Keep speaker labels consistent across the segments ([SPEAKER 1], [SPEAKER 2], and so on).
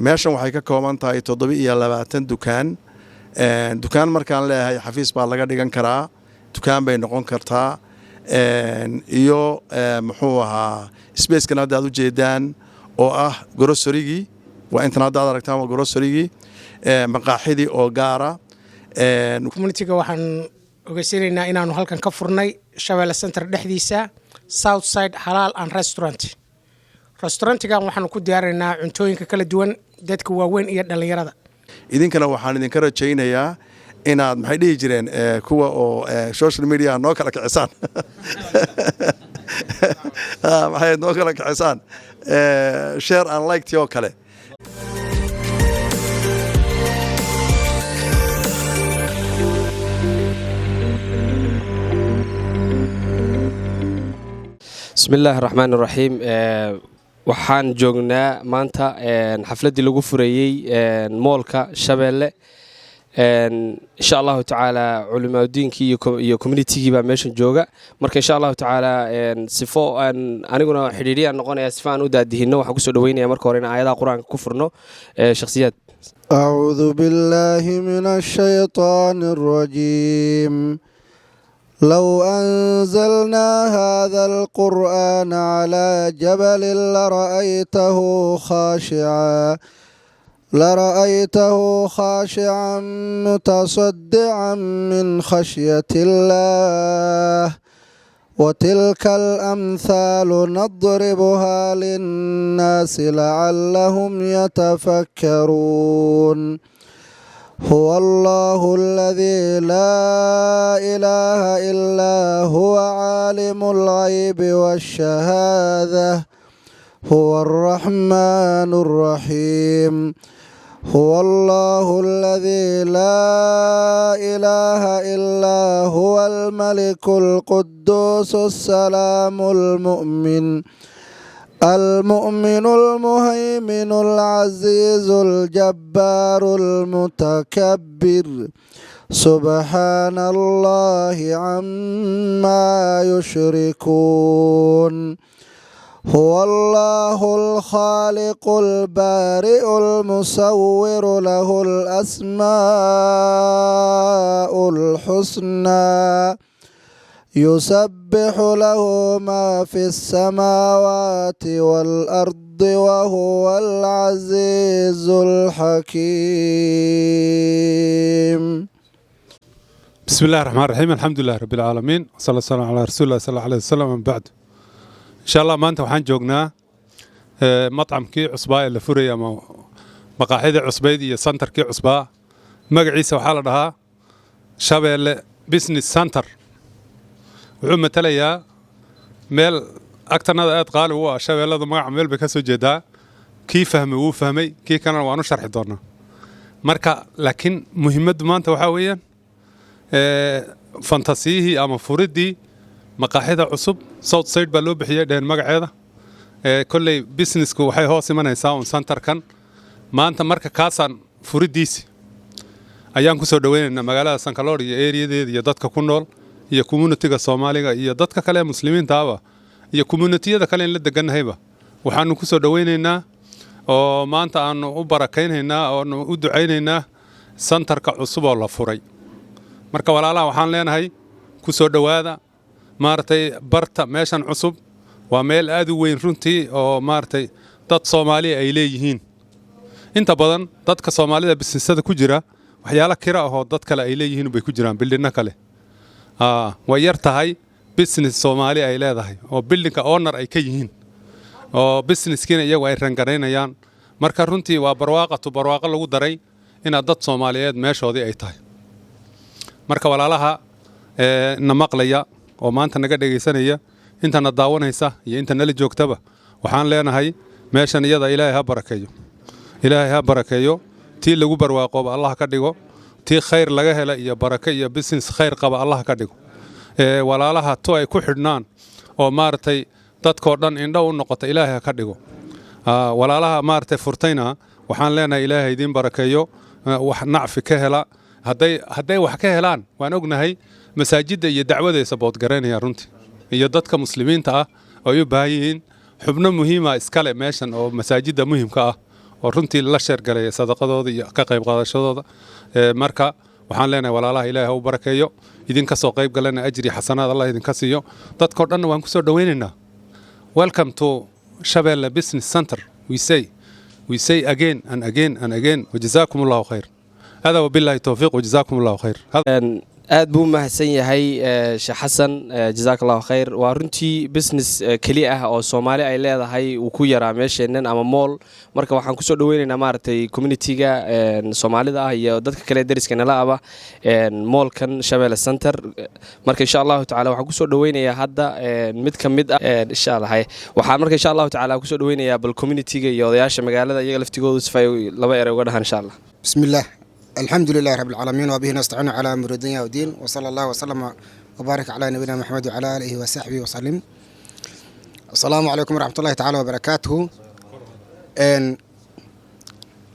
[SPEAKER 1] meeshan waxay ka kooban tahay 27 dukaan dukaan markaan leeyahay xafiis baa laga dhigan karaa dukaan bay noqon kartaa iyo muxuu ahaa space-kan hadda aad u jeedaan oo ah grocery-gii waa intan hadda aad aragtaan waa grocery-gii maqaaxidii oo gaara
[SPEAKER 2] community-ga waxaan ogeysiinaynaa inaanu halkan ka furnay Shabeelle Center dhexdiisa Southside Halal and Restaurant-gan waxaan ku diyaarinaynaa cuntooyinka kala duwan dadka waaweyn iyo dhalinyarada
[SPEAKER 1] idinkana waxaan idinka rajaynayaa inaad maxay dhihi jireen kuwa oo social media noo kala kicisaan maxay noo kala kicisaan share and like tii oo kale
[SPEAKER 3] bismillaahi raxmaani raxiim waxaan joognaa maanta xafladii lagu furayey moolka Shabeelle insha Allah taala culimadiinkii iyo community-gii baa meeshan jooga marka insha Allah taala sifo aniguna xiriiriya noqonaya sifaan u daadihino waxaan ku soo dhaweynaya marka hore in aayadaha quraanka ku furno shakhsiyad
[SPEAKER 4] a'uudu billahi minash shaytaanir rajiim لو أنزلنا هذا القرآن على جبل لرأيته خاشعا متصدعا من خشية الله وتلك الأمثال نضربها للناس لعلهم يتفكرون هو الله الذي لا إله إلا هو عالم الغيب والشهادة هو الرحمن الرحيم هو الله الذي لا إله إلا هو الملك القدوس السلام المؤمن المهيمن العزيز الجبار المتكبر سبحان الله عما يشركون هو الله الخالق البارئ المصور له الأسماء الحسنى يسبح له ما في السماوات والأرض وهو العزيز الحكيم
[SPEAKER 5] بسم الله الرحمن الرحيم الحمد لله رب العالمين وصلى الله على رسول الله صلى الله عليه وسلم من بعد إن شاء الله ما أنت وحن جوجنا مطعم كي عصباء اللي فريا مقاعد عصبيدي سنتر كي عصباء مقعيسة وحالة لها شابه بيزنس سنتر wuxuu matalayaa meel agtanada aad qaali u ah Shabeellada magaca meel bay ka soo jeedaa kii fahmay wuu fahmay kii kana waanu sharxi doonaa marka laakiin muhiimaddu maanta waxa weeyaan fantasiihii ama furidii maqaaxida cusub Southside baa loo bixiyay dheen magaceeda kolley businessku waxay hoos imanaysaa on centerkan maanta marka kaasan furidiisi ayaan ku soo dhaweynaynaa magaalada Sankaloor iyo area-deeda iyo dadka ku nool iyo community-ga Soomaaliga iyo dadka kale muslimiinta ah iyo community-yada kale in la deganahayba waxaanu ku soo dhaweynaynaa oo maanta aanu u barakeynaynaa oo u duceynaynaa centerka cusub oo la furay marka walaalaha waxaan leenahay ku soo dhawaada maartay barta meeshan cusub waa meel aad u weyn runtii oo maartay dad Soomaali ay leeyihiin inta badan dadka Soomaalida business-ada ku jira waxyaalo kira ah oo dad kale ay leeyihiin bay ku jiraan bildina kale way yar tahay business Soomaali ay leedahay oo buildingka owner ay ka yihiin oo businesskiina iyagu ay rangareynayaan marka runtii waa barwaaqo lagu daray in dad Soomaaliyeed meeshoodii ay tahay marka walaalaha na maqlaya oo maanta naga dhageysanaya inta na daawanaysa iyo inta nala joogtaba waxaan leenahay meeshan iyada Ilaahay ha barakeeyo tii lagu barwaaqooba Allah ka dhigo tii khayr laga hela iyo baraka iyo business khayr qaba Allah ka dhigo walaalaha to ay ku xidhnaan oo maartay dadkoo dhan indho u noqota Ilaahay ka dhigo walaalaha maartay furtayna waxaan leenahay Ilaahay idin barakeeyo wax nacfi ka hela haday wax ka helaan waan ognahay masaajidda iyo dacwada ay sabood gareynaya runtii iyo dadka muslimiinta ah oo u baahan yihiin xubno muhiim ah iskale meeshan oo masaajidda muhiimka ah oo runtii la sheergalay sadaqadooda iyo ka qayb qaadashadooda marka waxaan leenahay walaalaha ilaahay u barakeeyo idinka soo qayb galana ajri xasanaad Allah idinka siiyo dadkoo dhan waan ku soo dhaweynaynaa. Welcome to Shabelle Business Center. We say again and again and again wajazakumullahu khair. هذا وبالله التوفيق وجزاكم الله خير.
[SPEAKER 3] aad buu mahadsan yahay Sheekh Xasan jazakallahu khayr waa runtii business kaliya ah oo Soomaali ay leedahay uu ku yaraa meesheenan ama mall marka waxaan ku soo dhaweynaynaa maartay community-ga Soomaalida ah iyo dadka kale dariskana la aba mallkan Shabelle Center marka insha Allah taala waxaan ku soo dhaweynayaa hadda mid ka mid ah insha Allah waxaan marka insha Allah taala ku soo dhaweynayaa bal community-ga iyo odayaasha magaalada iyaga laftigoodu sifay laba eray uga dhahan insha Allah.
[SPEAKER 6] Bismillah. الحمد لله رب العالمين وبه نستعين على أمر الدنيا والدين وصلى الله وسلم وبارك على نبينا محمد وعلى آله وصحبه وسلم. السلام عليكم ورحمة الله تعالى وبركاته.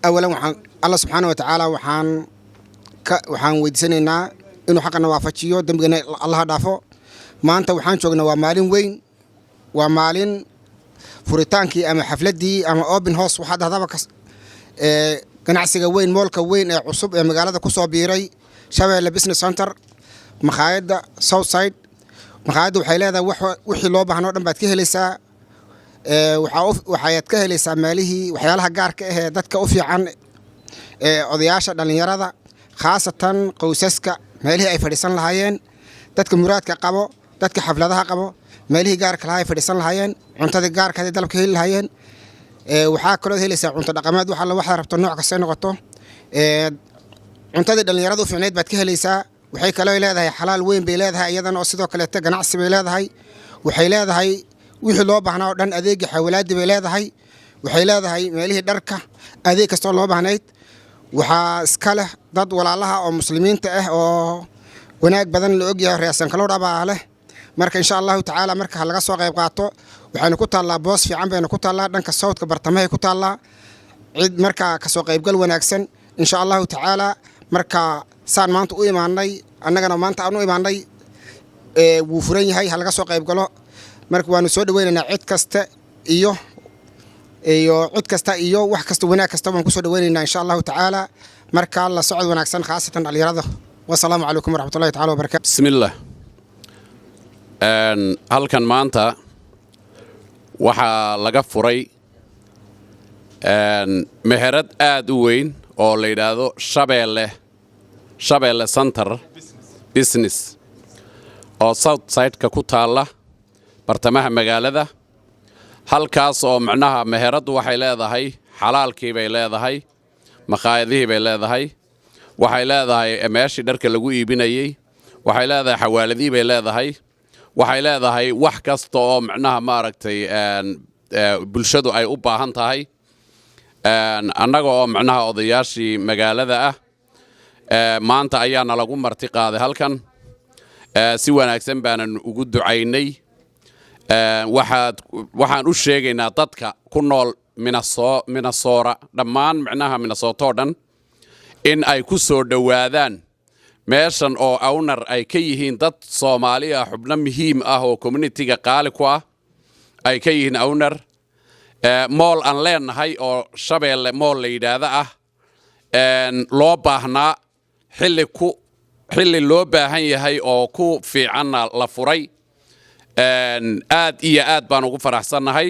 [SPEAKER 6] أولا الله سبحانه وتعالى وحان ويدسننا إنه حقنا وافتشيو دمجنا الله دافو ما أنت وحان شوقنا ومالين وين ومالين فوريتانكي أما حفلة دي أما أوبن هوس وحد هذا بكس ganacsiga weyn moolka weyn ee cusub ee magaalada ku soo biiray Shabelle Business Center maqaayada Southside maqaayadu waxay leedahay wixii loo baahnaa dhan baad ka helaysaa waxaad ka helaysaa maalihii waxyaalaha gaarka ah ee dadka u fiican ee odayaasha dhalinyarada khaasatan qoysaska meelihii ay fadhiisan lahaayeen dadka muraadka qabo dadka xafladaha qabo meelihii gaarka lahaay fadhiisan lahaayeen cuntada gaarka ah dalabka heli lahaayeen waxaa kaloo helaysaa cunto dhaqameed waxa rabto nooc kasta noqoto cuntada dhalinyarada u fiicneed baad ka helaysaa waxay kaloo leedahay xalaal weyn bay leedahay iyadana oo sidoo kale ganacsi bay leedahay waxay leedahay wixii loo baahnaa oo dhan adeeg xawalaadi bay leedahay waxay leedahay meelihii dharka adeeg kasta oo loo baahnayd waxaa iska leh dad walaalaha oo muslimiinta ah oo wanaag badan la og yahay reesan kala dhaba leh marka insha Allah taala marka laga soo qayb qaato waxaanu ku taallaa boos fiican bayna ku taallaa dhanka Southka bartamaha ku taallaa cid marka ka soo qayb gal wanaagsan insha Allah taala marka saan maanta u imaanay annagana maanta aanu imaanay wuu furan yahay hal laga soo qayb galo marka waanu soo dhaweynaynaa cid kasta iyo cid kasta iyo wax kasta wanaag kasta waan ku soo dhaweynaynaa insha Allah taala marka la socod wanaagsan khaasatan dhalinyarada wassalaamu calaykum waraxmatullaahi taala wabarakaatu.
[SPEAKER 7] Bismillah. halkan maanta waxaa laga furay meherad aad u weyn oo la yidhaahdo Shabelle Center Business oo Southside-ka ku taalla bartamaha magaalada halkaas oo macnaha meheraddu waxay leedahay xalaalkii bay leedahay maqaayadihii bay leedahay waxay leedahay meeshii dharka lagu iibinayay waxay leedahay xawaaladii bay leedahay waxay leedahay wax kasta oo macnaha maaragtay bulshadu ay u baahan tahay annaga oo macnaha odayaashii magaalada ah maanta ayaana lagu marti qaaday halkan si wanaagsan baanan ugu ducaynay waxaan u sheegaynaa dadka ku nool Minnesota dhammaan macnaha Minnesota oo dhan in ay ku soo dhawaadaan meeshan oo owner ay ka yihiin dad Soomaali ah xubno muhiim ah oo community-ga qaali ku ah ay ka yihiin owner mall aan leenahay oo Shabelle mall la yiraahdo ah loo baahnaa xilli loo baahan yahay oo ku fiican la furay aad iyo aad baan ugu faraxsanahay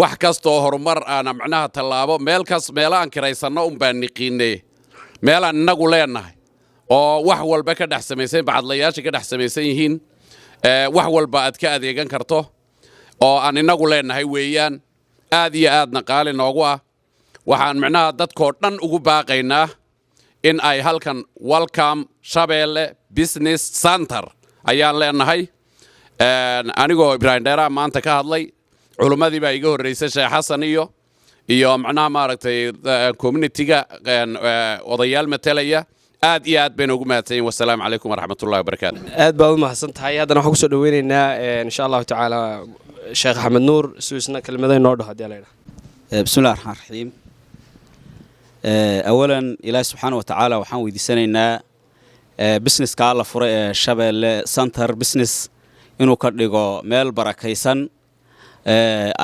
[SPEAKER 7] wax kasta oo horumar aan macnaha talaabo meelaan kiraysanno baan niqiinay meelaan inagu leenahay oo wax walba ka dhex sameeyay bacadlayaasha ka dhex sameeysan yihiin wax walba aad ka adeegan karto oo aan inagu leenahay weeyaan aad iyo aadna qaali noogu ah waxaan macnaha dadkoo dhan ugu baaqaynaa in ay halkan welcome Shabelle Business Center ayaan leenahay anigoo Ibrahim Dheera maanta ka hadlay culimadii baa iga horeysay Sheekh Xasan iyo macnaha maaragtay community-ga odayaal matalaya aad iyo aad baan ugu mahadsanyahay wassalaamu calaykum waraxmatullaahi wabarakaatu.
[SPEAKER 3] aad baad u mahadsan tahay haddana waxaan ku soo dhaweynaynaa insha Allah taala Sheekh Axmed Nuur suusna kelmadayn noo dhaho hadii la yiraahdo.
[SPEAKER 8] bismillaahir rahmaanir rahiim. awalan ilaahay subxaanahu wa tacaala waxaan weydiisanaynaa businesska la furay Shabelle Center Business inuu ka dhigo meel barakaysan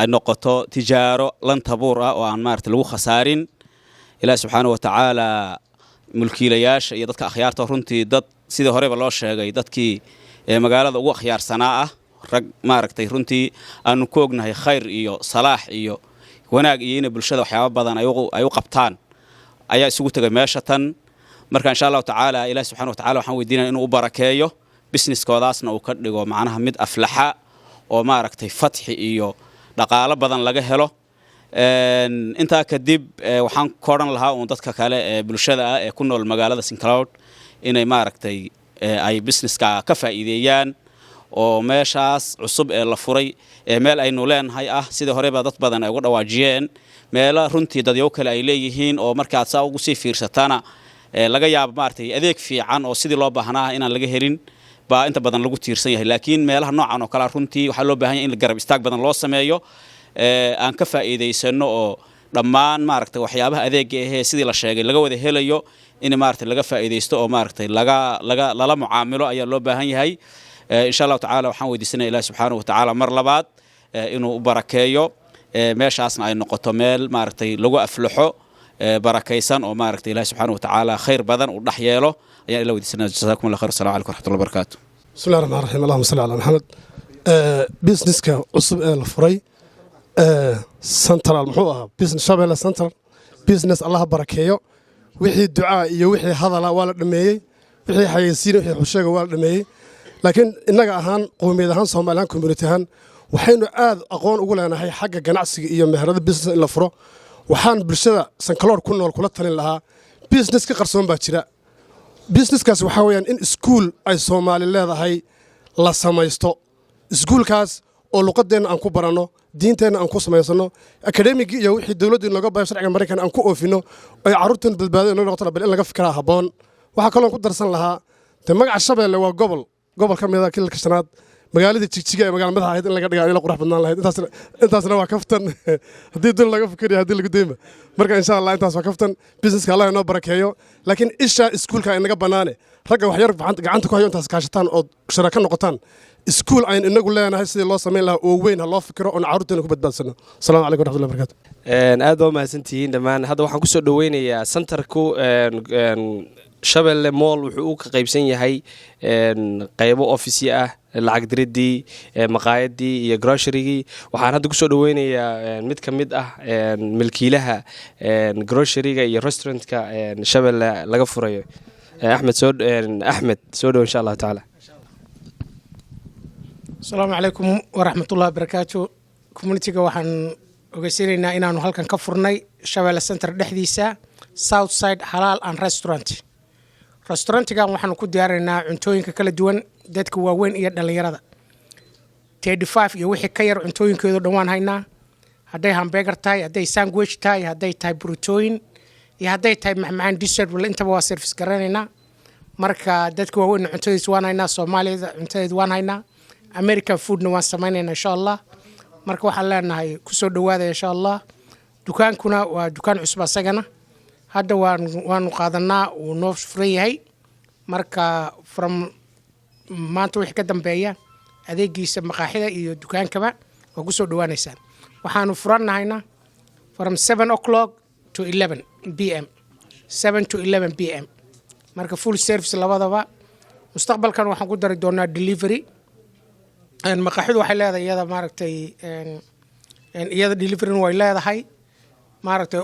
[SPEAKER 8] ay noqoto tijaaro lan tabuur ah oo aan maaragtay lagu khasaarin ilaahi subxaanahu watacaala mulkiilayaasha iyo dadka akhyaarta runtii dad sidii horeba loo sheegay dadkii magaalada ugu akhyaarsanaa ah rag maaragtay runtii aanu ku ognahay khayr iyo salaax iyo wanaag iyo inay bulshada waxyaabo badan ay u qabtaan ayaa isugu tagay meesha tan marka insha Allah tacaala ilaahi subxaanahu watacaala waxaan weydiinaa inuu u barakeeyo businesskoodaasna uu ka dhigo macnaha mid aflaxa oo maaragtay fatxi iyo dhaqaalo badan laga helo intaa kadib waxaan koodhan lahaa uun dadka kale ee bulshada ah ee ku nool magaalada St Cloud inay maaragtay ay businesska ka faa'iideeyaan oo meeshaas cusub ee la furay meel aynu leenahay ah sidii horeba dad badan ay uga dhawaajiyeen meelo runtii dad yow kale ay leeyihiin oo markaad saa ugu sii fiirsatana laga yaabo maaragtay adeeg fiican oo sidii loo baahnaa inaan laga helin baa inta badan lagu tiirsan yahay laakiin meelaha noocan oo kala runtii waxa loo baahan yahay in garab istaag badan loo sameeyo aan ka faa'iideysano oo dhammaan maaragtay waxyaabaha adeegga ah sidii la sheegay laga wada helayo in maaragtay laga faa'iideysto oo maaragtay lala mucaamilo ayaa loo baahan yahay insha Allah tacaala waxaan weydiisanaa ilaahi subxaanahu watacaala mar labaad inuu u barakeeyo meeshaasna ay noqoto meel maaragtay lagu aflaxo barakaysan oo maaragtay ilaahi subxaanahu watacaala khayr badan u dhax yeelo ayaan ila weydiisanaa jazaakum Allah khayr assalamu alaykum warahmatullahi wabarakatuh
[SPEAKER 9] bismillahir rahmaanir rahiim allahumma salli ala muhammad businesska cusub ee la furay central muxuu ahaa business Shabeelle central business Allah barakeeyo wixii ducaa iyo wixii hadala waa la dhameeyay wixii xayeysiin wixii xusheega waa la dhameeyay laakiin inaga ahaan qowmiyad ahaan Soomaaliland community ahaan waxaynu aad aqoon ugu leenahay xagga ganacsiga iyo meherada business in la furo waxaan bulshada St Cloud ku nool kula talin lahaa business ka qarsoon baa jira businesskaas waxa weeyaan in school ay Soomaali leedahay la samaysto schoolkaas oo luqadeena aan ku barano diinteena aan ku samaysano academic iyo wixii dawladdu in laga baahay sharciga Mareykanka aan ku oofino ay caruurtan badbaado inoo noqoto bal in laga fikraa haboon waxa kale oo ku darsan lahaa magaca Shabeelle waa gobol ka mid ah kilka shanaad magaalada Jigjiga ee magaalada madaxa ahayd in laga dhigaa in la qurux badnaan lahayd intaasna waa kaftan hadii dul laga fikriyo hadii lagu deema marka insha Allah intaas waa kaftan businesska Allah inoo barakeeyo laakiin isha iskuulka inaga banaane ragga wax yar gacanta ku hayo intaas kaashataan oo shirka noqotaan iskuul ayn inagu leenahay sidii loo sameyn lahaa oo weyn loo fikiro oo caruurteena ku badbaadsano assalamu alaykum warahmatullahi wabarakatuh
[SPEAKER 3] aad waa mahadsantihiin dhamaan hadda waxaan ku soo dhaweynayaa centerku Shabeelle Mall wuxuu ka qaybsan yahay qaybo office ah lacag diridii maqaayadii iyo grocery-gii waxaan hadda ku soo dhaweynayaa mid ka mid ah milkiilaha grocery-ga iyo restaurant-ka Shabeelle laga furayo Ahmed soo dhaw insha Allah taala
[SPEAKER 2] Assalamu alaykum warahmatullahi wabarakatuh community-ga waxaan ogeysiinaynaa inaanu halkan ka furnay Shabeelle Center dhexdiisa Southside Halal and Restaurant-gan waxaan ku diyaarinaynaa cuntooyinka kala duwan dadka waaweyn iyo dhalinyarada 35 iyo wixii ka yar cuntooyinkooda dhan waan haynaa hadday hamburger tahay hadday sandwich tahay hadday tahay burritoyin iyo hadday tahay macmacaan dessert wala intaba waa service garanaynaa marka dadka waaweyn cuntooyinka waan haynaa Soomaalida cuntadeeda waan haynaa American foodna waan samaynaynaa insha Allah marka waxaan leenahay ku soo dhawaada insha Allah dukaankuna waa dukaan cusub asagana hadda waan qaadanaa uu noo furan yahay marka from maanta wixii ka dambeeya adeegiisa maqaaxida iyo dukaankaba waa ku soo dhawaanaysaan waxaanu furannahayna from 7 o'clock to 11 p.m. 7 to 11 p.m. marka full service labadaba mustaqbalkan waxaan ku dari doonaa delivery maqaaxidu waxay leedahay iyada maaragtay iyada delivery way leedahay maaragtay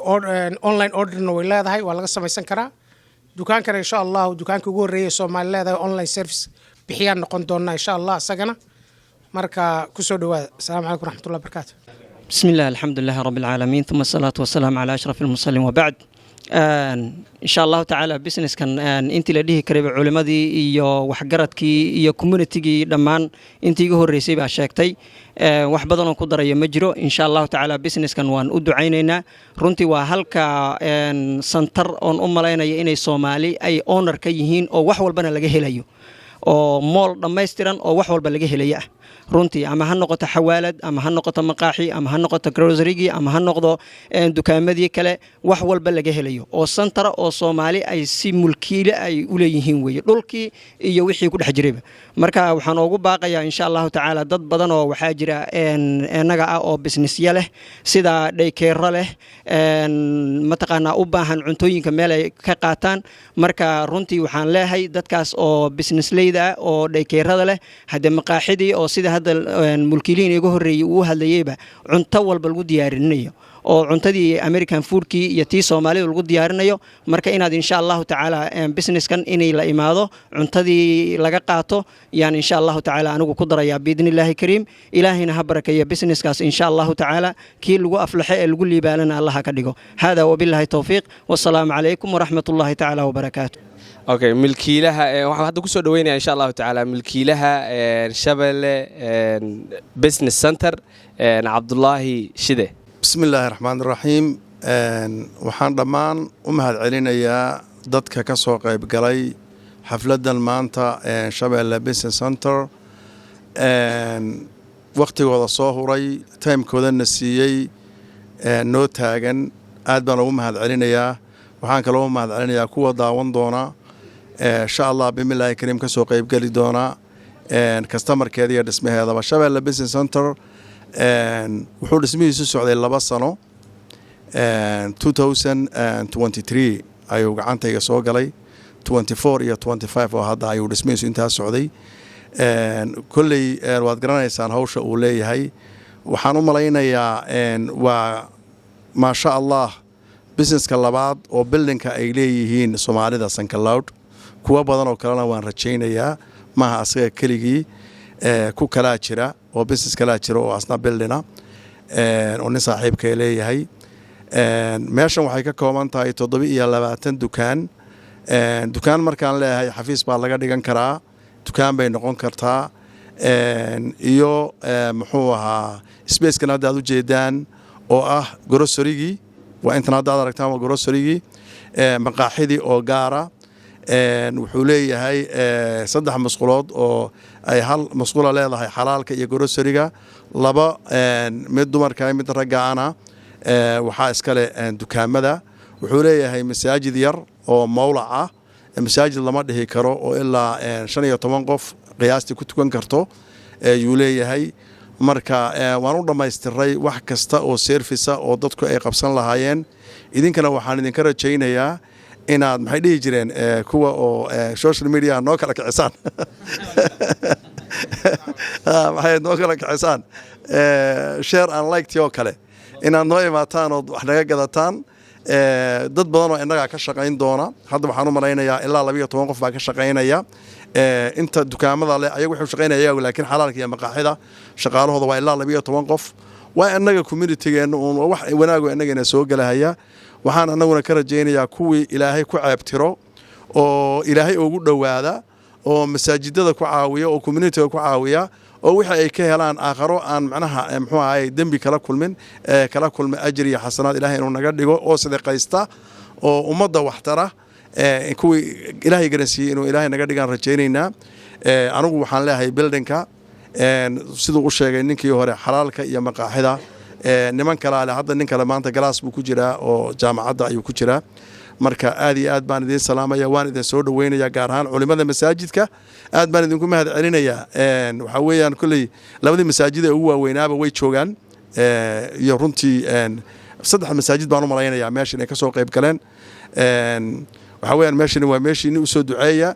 [SPEAKER 2] online orderna way leedahay waa laga samaysan karaa dukaankana insha Allah dukaanka ugu horeeyay Soomaali leedahay online service bixiyaan noqon doona insha Allah asagana marka ku soo dhawaada assalamu alaykum warahmatullahi wabarakatuh
[SPEAKER 10] bismillah alhamdulillah rabbil alamin thumma salatu wassalamu ala ashrafil mursalin wa ba'd إن شاء الله تعالى business كان أنت لديه كريب علماء iyo waxgaradkii iyo community-gii dhamaan intii ugu horeysay baa sheegtay wax badan oo ku daraya ma jiro in sha Allah ta'ala business kan waan u ducaynaynaa runtii waa halka center on u maleynaya inay Soomaali ay owner ka yihiin oo wax walbana laga helayo oo mall dhameystiran oo wax walba laga helayo runtii ama ha noqoto xawaalad ama ha noqoto maqaaxi ama ha noqoto grocerygii ama ha noqdo dukaamadii kale wax walba laga helayo oo santara oo Soomaali ay si mulkiile ay u leeyihiin weeye dhulkii iyo wixii ku dhex jirayba marka waxaan ugu baaqayaa insha Allah taala dad badan oo waxaa jira anaga ah oo businessya leh sida daykeero leh mataqaana u baahan cuntooyinka meel ay ka qaataan marka runtii waxaan leeyahay dadkaas oo businessleyda oo daykeerada leh hadda maqaaxidii oo sida hadda mulkiiliin iga horeeyay uu hadlayayba cunto walba lagu diyaarinayo oo cuntadii American foodkii iyo tii Soomaalida lagu diyaarinayo marka inaad insha Allah taala businesskan inay la imaado cuntadii laga qaato yaan insha Allah taala anigu ku daraya biidnillaahi kariim ilaahina ha barakeeyo businesskaas insha Allah taala kii lagu aflaxay ee lagu liibaalana Allah ka dhigo hada wabillahi tawfiiq wasalaamu calaykum waraxmatullaahi taala wabarakaatuh
[SPEAKER 3] okay milkiilaha waxaan hadda ku soo dhaweynayaa insha Allah taala milkiilaha Shabeelle business center Cabdullaahi Shide
[SPEAKER 1] بسم الله الرحمن الرحيم waxaan dhammaan u mahadcelinayaa dadka ka soo qayb galay xafladan maanta Shabeelle Business Center waqtigooda soo huray timekoodana siiyay noo taagan aad baan ugu mahadcelinayaa waxaan kaloo u mahadcelinayaa kuwa daawan doona insha Allah bimillaahi kariim ka soo qayb gali doona customerkeeda iyo dhismaheedaba Shabeelle Business Center wuxuu dhismihiisu socday 2 sano 2023 ayuu gacantayga soo galay 24 iyo 25 oo hadda ayuu dhismihiisu intaa socday kulley waad garanaysaan hawsha uu leeyahay waxaan u malaynayaa waa ma sha Allah businesska labaad oo buildingka ay leeyihiin Soomaalida Sankaloud kuwa badan oo kalena waan rajaynayaa maaha asaga keligii ku kala jira oo business kala jira oo asna buildina oo nin saaxiibka leeyahay meeshan waxay ka kooban tahay 7 dukaan dukaan markaan leeyahay xafiis baa laga dhigan karaa dukaan bay noqon kartaa iyo muxuu ahaa space kan hadda aad u jeedaan oo ah grocery-gi waa inta hadda aad aragtaan waa grocery-gi maqaaxidii oo gaara wuxuu leeyahay 3 masquulood oo ay hal masquula leedahay xalaalka iyo grocery-ga 2 mid dumarka mid ragaana waxa iska leh dukaamada wuxuu leeyahay masaajid yar oo mawlac ah masaajid lama dhihi karo oo ilaa 15 qof qiyaastii ku tukan karto ayuu leeyahay marka waan u dhameystiray wax kasta oo service oo dadku ay qabsan lahaayeen idinkana waxaan idinka rajaynayaa inaad maxay dhihi jireen kuwa oo social media noo kala kicisaan maxay noo kala kicisaan share and like tii oo kale inaad noo imaataan oo wax naga gadataan dad badan oo inaga ka shaqayn doona hadda waxaan u malaynayaa ilaa 12 qof baa ka shaqaynaya inta dukaamada leh ayagu wuxuu shaqaynaya laakiin xalaalka iyo maqaaxida shaqaalahooda waa ilaa 12 qof waa inaga community-geena oo wax wanaago inagana soo galahaya waxaan anaguna ka rajaynayaa kuwii Ilaahay ku ceebtiro oo Ilaahay ugu dhawaada oo masaajidada ku caawiya oo community-ga ku caawiya oo wixii ay ka helaan aakhiro aan macnaha muxuu ahay dambi kala kulmin ajri iyo xasanaad Ilaahay inuu naga dhigo oo sadaqaysta oo ummadda waxtara kuwii Ilaahay garansiiyay inuu Ilaahay naga dhigaan rajaynaynaa anigu waxaan leeyahay buildingka sidoo uu sheegay ninkii hore xalaalka iyo maqaaxida niman kale hadda nin kale maanta galaas buu ku jiraa oo jaamacadda ayuu ku jiraa marka aad iyo aad baan idin salaamaya waan idin soo dhaweynaya gaar ahaan culimada masaajidka aad baan idinku mahadcelinayaa waxa weeyaan kulli labadii masaajid ee ugu waaweynaaba way joogaan iyo runtii 3 masaajid baan u malaynayaa meesha inay ka soo qayb galeen waxa weeyaan meeshan waa meeshii u soo duceeya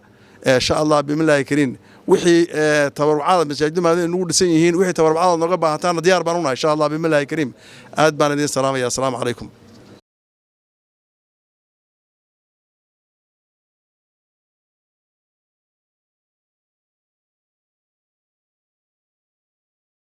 [SPEAKER 1] insha Allah bimillaahi kariin wixii tabarucada masaajidda maadada inuu dhisan yihiin wixii tabarucada nooga baahataan diyaar baan u nahay insha Allah bimillaahi kariim aad baan idin salaamaya assalaamu calaykum